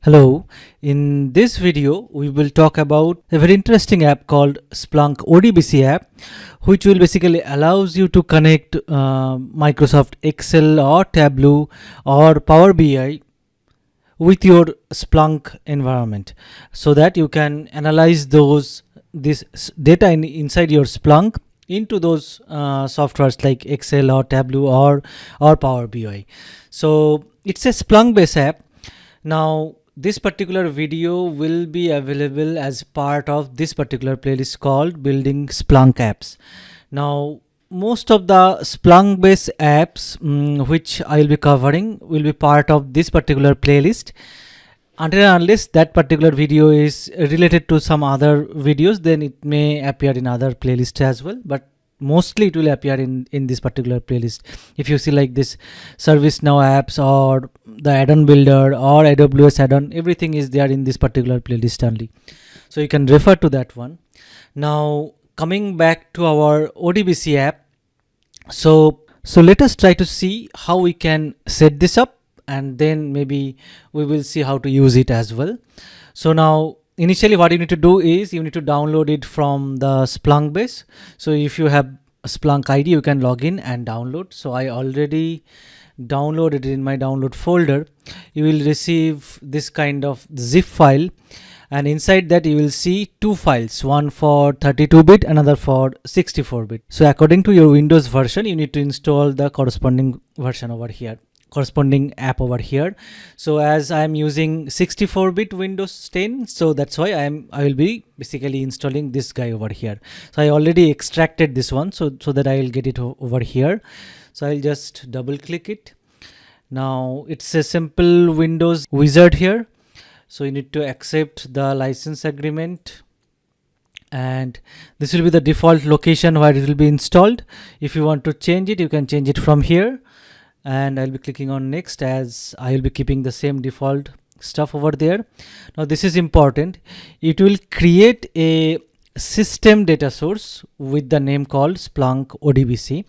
Hello, in this video we will talk about a very interesting app called Splunk ODBC app, which will basically allows you to connect Microsoft Excel or Tableau or Power BI with your Splunk environment, so that you can analyze this data inside your Splunk into those softwares like Excel or Tableau or Power BI. So it's a Splunk based app. Now this particular video will be available as part of this particular playlist called Building Splunk Apps. Now most of the Splunk based apps which I will be covering will be part of this particular playlist. Until and unless that particular video is related to some other videos, then it may appear in other playlists as well, but mostly it will appear in this particular playlist. If you see like this ServiceNow apps or the add-on builder or AWS add-on, everything is there in this particular playlist only, so you can refer to that one. Now coming back to our ODBC app, so let us try to see how we can set this up, and then maybe we will see how to use it as well. So now initially what you need to do is you need to download it from the Splunk base. So if you have a Splunk ID, you can log in and download. So I already downloaded it in my download folder. You will receive this kind of zip file, and inside that you will see two files, one for 32-bit, another for 64-bit. So according to your Windows version, you need to install the corresponding version over here, corresponding app over here. So as I am using 64-bit Windows 10, so that's why I will be basically installing this guy over here. So I already extracted this one, so that I will get it over here. So I'll just double click it. Now it's a simple Windows wizard here, so you need to accept the license agreement, and this will be the default location where it will be installed. If you want to change it, you can change it from here, and I'll be clicking on next, as I will be keeping the same default stuff over there. Now this is important. It will create a system data source with the name called Splunk ODBC,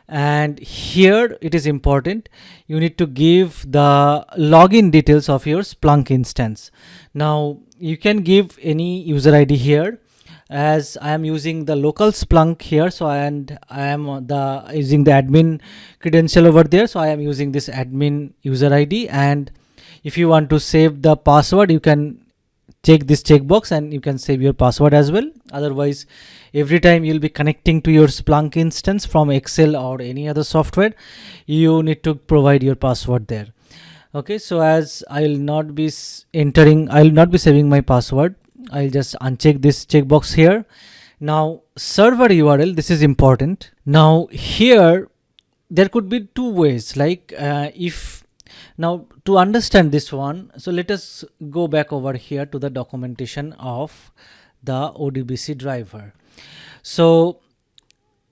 and here it is important, you need to give the login details of your Splunk instance. Now you can give any user ID here, as I am using the local Splunk here, so I am using the admin credential over there, so I am using this admin user ID. And if you want to save the password, you can check this checkbox and you can save your password as well. Otherwise, every time you'll be connecting to your Splunk instance from Excel or any other software, you need to provide your password there. Okay, so as I will not be saving my password, I'll just uncheck this checkbox here. Now server URL, this is important. Now here there could be two ways, like now to understand this one, so let us go back over here to the documentation of the ODBC driver. So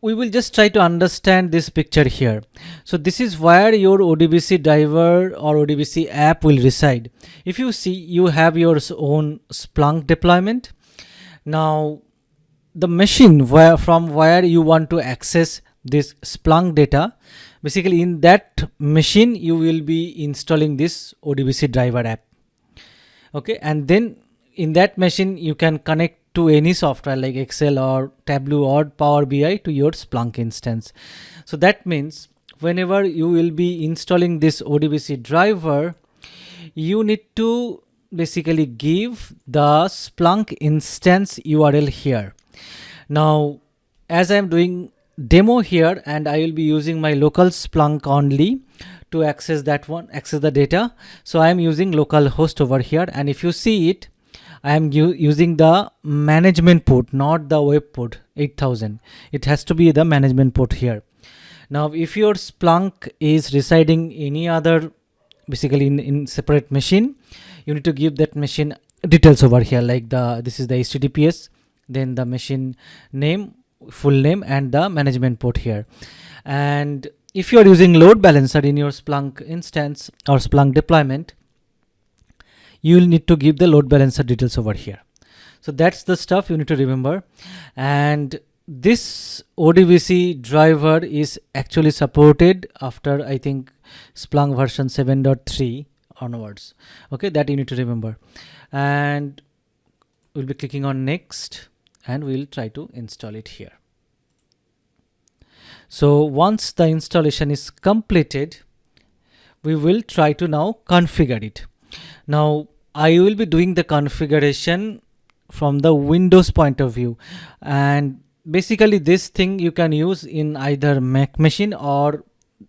we will just try to understand this picture here. So this is where your ODBC driver or ODBC app will reside. If you see, you have your own Splunk deployment. Now the machine from where you want to access this Splunk data, basically in that machine you will be installing this ODBC driver app. Okay, and then in that machine you can connect to any software like Excel or Tableau or Power BI to your Splunk instance. So that means whenever you will be installing this ODBC driver, you need to basically give the Splunk instance URL here. Now as I am doing demo here, and I will be using my local Splunk only to access that one, access the data. So I am using localhost over here, and if you see it, I am using the management port, not the web port 8000. It has to be the management port here. Now if your Splunk is residing any other, basically in separate machine, you need to give that machine details over here, like this is the HTTPS, then the machine name, full name, and the management port here. And if you are using load balancer in your Splunk instance or Splunk deployment, you will need to give the load balancer details over here. So that's the stuff you need to remember. And this ODBC driver is actually supported after, I think, Splunk version 7.3 onwards. Okay, that you need to remember. And we'll be clicking on next, and we'll try to install it here. So once the installation is completed, we will try to now configure it. Now I will be doing the configuration from the Windows point of view, and basically this thing you can use in either Mac machine or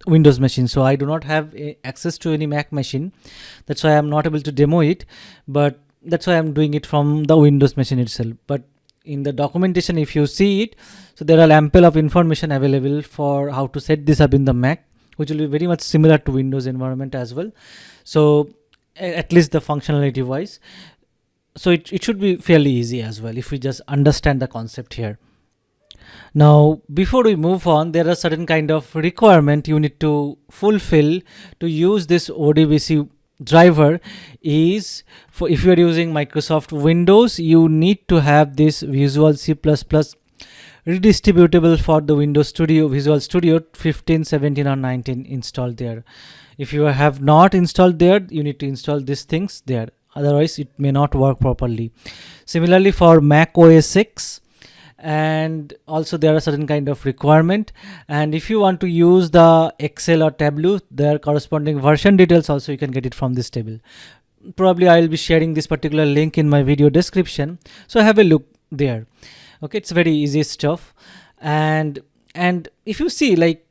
Windows machine. So I do not have access to any Mac machine, that's why I'm not able to demo it, but that's why I'm doing it from the Windows machine itself. But in the documentation, if you see it, so there are ample of information available for how to set this up in the Mac, which will be very much similar to Windows environment as well. So at least the functionality wise, so it should be fairly easy as well if we just understand the concept here. Now before we move on, there are certain kind of requirement you need to fulfill to use this ODBC driver. Is for if you are using Microsoft Windows, you need to have this Visual C++ redistributable for the Windows Studio, Visual Studio 15, 17 or 19 installed there. If you have not installed there, you need to install these things there, otherwise it may not work properly. Similarly for Mac OS X, and also there are certain kind of requirement, and if you want to use the Excel or Tableau, their corresponding version details also you can get it from this table. Probably I will be sharing this particular link in my video description, so have a look there. Okay, it's very easy stuff. And if you see, like,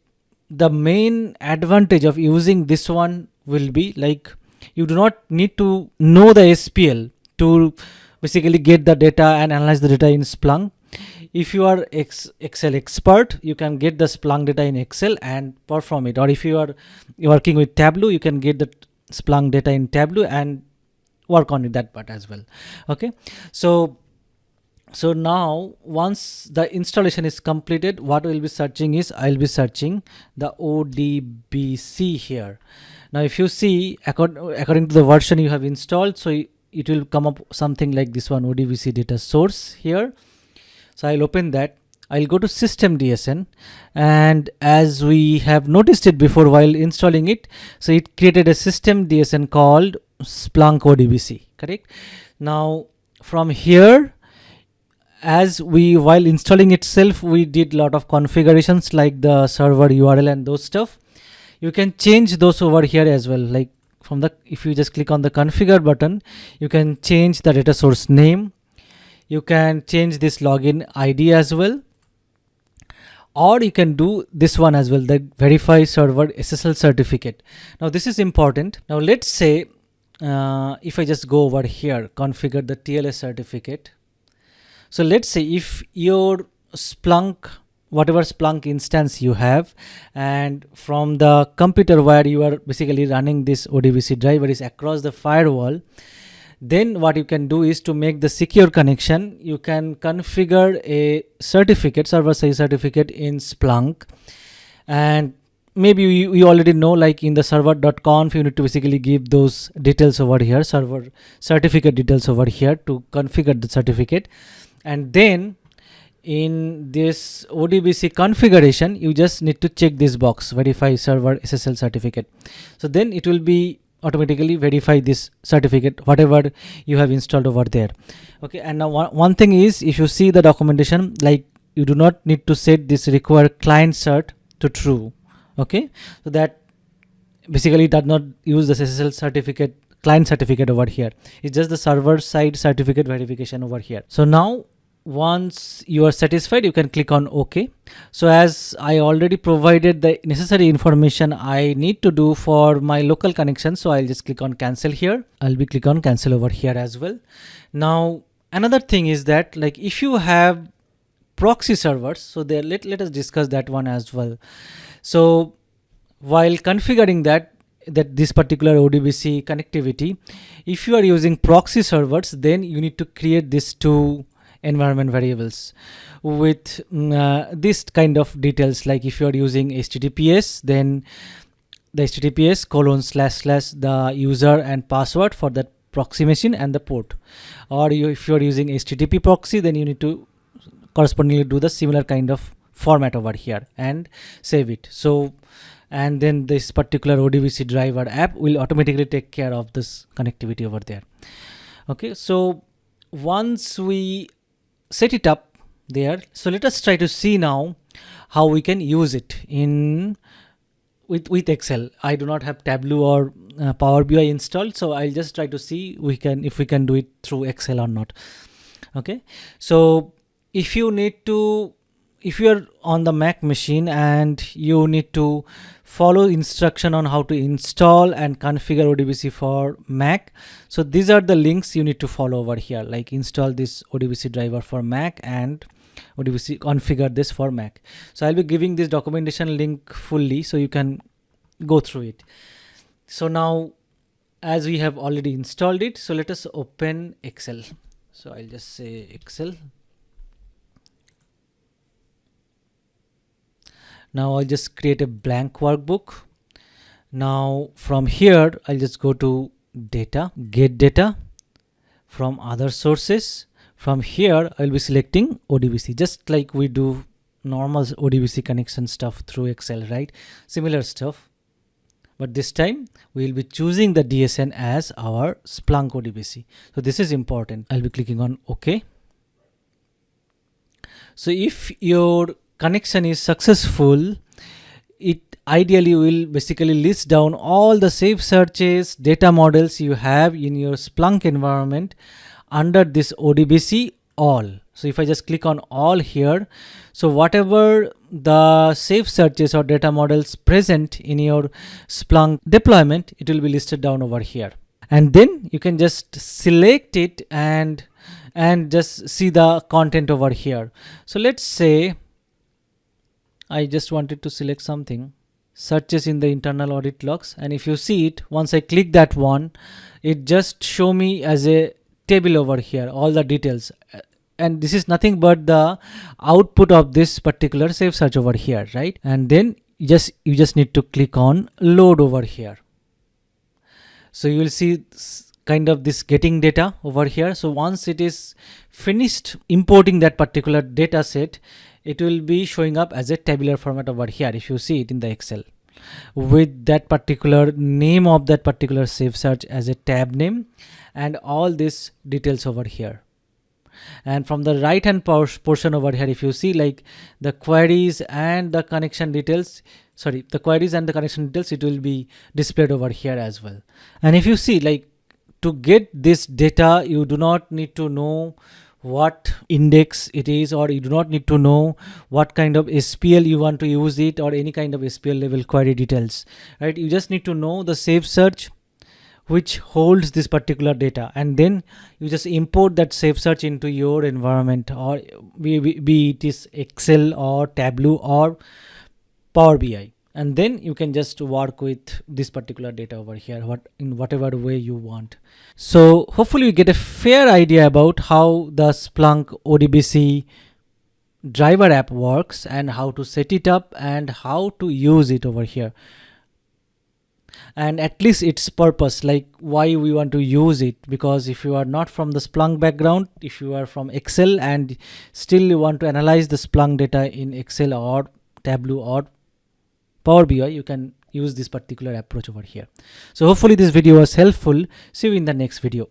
the main advantage of using this one will be like you do not need to know the SPL to basically get the data and analyze the data in Splunk. If you are Excel expert, you can get the Splunk data in Excel and perform it, or if you are working with Tableau, you can get the Splunk data in Tableau and work on it, that part as well. Okay, so now once the installation is completed, what we'll be searching is, I'll be searching the ODBC here. Now if you see, according to the version you have installed, so it will come up something like this one, ODBC data source here. So I'll open that, I'll go to system DSN, and as we have noticed it before while installing it, so it created a system DSN called Splunk ODBC, correct? Now from here, as we while installing itself, we did a lot of configurations like the server URL and those stuff. You can change those over here as well, like from the, if you just click on the configure button, you can change the data source name, you can change this login ID as well, or you can do this one as well, the verify server SSL certificate. Now this is important. Now let's say if I just go over here, configure the TLS certificate. So let's say if your Splunk, whatever Splunk instance you have, and from the computer where you are basically running this ODBC driver is across the firewall, then what you can do is, to make the secure connection, you can configure a certificate, server side certificate in Splunk. And maybe you already know, like in the server.conf, you need to basically give those details over here, server certificate details over here to configure the certificate. And then in this ODBC configuration, you just need to check this box, verify server SSL certificate. So then it will be automatically verify this certificate, whatever you have installed over there. Okay, and now one thing is, if you see the documentation, like you do not need to set this require client cert to true. Okay, so that basically does not use the SSL certificate, client certificate over here. It's just the server side certificate verification over here. So now once you are satisfied, you can click on OK. So as I already provided the necessary information I need to do for my local connection, so I'll just click on cancel here. I'll be click on cancel over here as well. Now another thing is that, like, if you have proxy servers, so there let us discuss that one as well. So while configuring that this particular ODBC connectivity, if you are using proxy servers, then you need to create these two environment variables with this kind of details. Like if you are using HTTPS, then the HTTPS : the user and password for that proxy machine and the port. Or if you are using HTTP proxy, then you need to correspondingly do the similar kind of format over here and save it. So and then this particular ODBC driver app will automatically take care of this connectivity over there. Okay, so once we set it up there, so let us try to see now how we can use it in with Excel. I do not have Tableau or Power BI installed, so I'll just try to see if we can do it through Excel or not. Okay, so if you are on the Mac machine and you need to follow instruction on how to install and configure ODBC for Mac, so these are the links you need to follow over here, like install this ODBC driver for Mac and ODBC configure this for Mac. So I'll be giving this documentation link fully so you can go through it. So now, as we have already installed it, so let us open Excel. So I'll just say Excel. Now I'll just create a blank workbook. Now from here, I'll just go to data, get data from other sources. From here, I'll be selecting ODBC, just like we do normal ODBC connection stuff through Excel, right? Similar stuff. But this time we will be choosing the DSN as our Splunk ODBC. So this is important. I'll be clicking on OK. So if your connection is successful, it ideally will basically list down all the safe searches, data models you have in your Splunk environment under this ODBC all. So if I just click on all here, so whatever the safe searches or data models present in your Splunk deployment, it will be listed down over here. And then you can just select it and just see the content over here. So let's say I just wanted to select something, searches in the internal audit logs, and if you see it, once I click that one, it just show me as a table over here, all the details. And this is nothing but the output of this particular safe search over here, right? And then you just need to click on load over here. So you will see kind of this getting data over here. So once it is finished importing that particular data set, it will be showing up as a tabular format over here, if you see it in the Excel, with that particular name of that particular safe search as a tab name and all these details over here. And from the right hand portion over here, if you see, like the queries and the connection details, it will be displayed over here as well. And if you see, like, to get this data, you do not need to know what index it is, or you do not need to know what kind of SPL you want to use it, or any kind of SPL level query details, right? You just need to know the safe search which holds this particular data, and then you just import that safe search into your environment, or be it is Excel or Tableau or Power BI, and then you can just work with this particular data over here in whatever way you want. So hopefully you get a fair idea about how the Splunk ODBC driver app works and how to set it up and how to use it over here, and at least its purpose, like why we want to use it. Because if you are not from the Splunk background, if you are from Excel and still you want to analyze the Splunk data in Excel or Tableau or Power BI, you can use this particular approach over here. So hopefully this video was helpful. See you in the next video.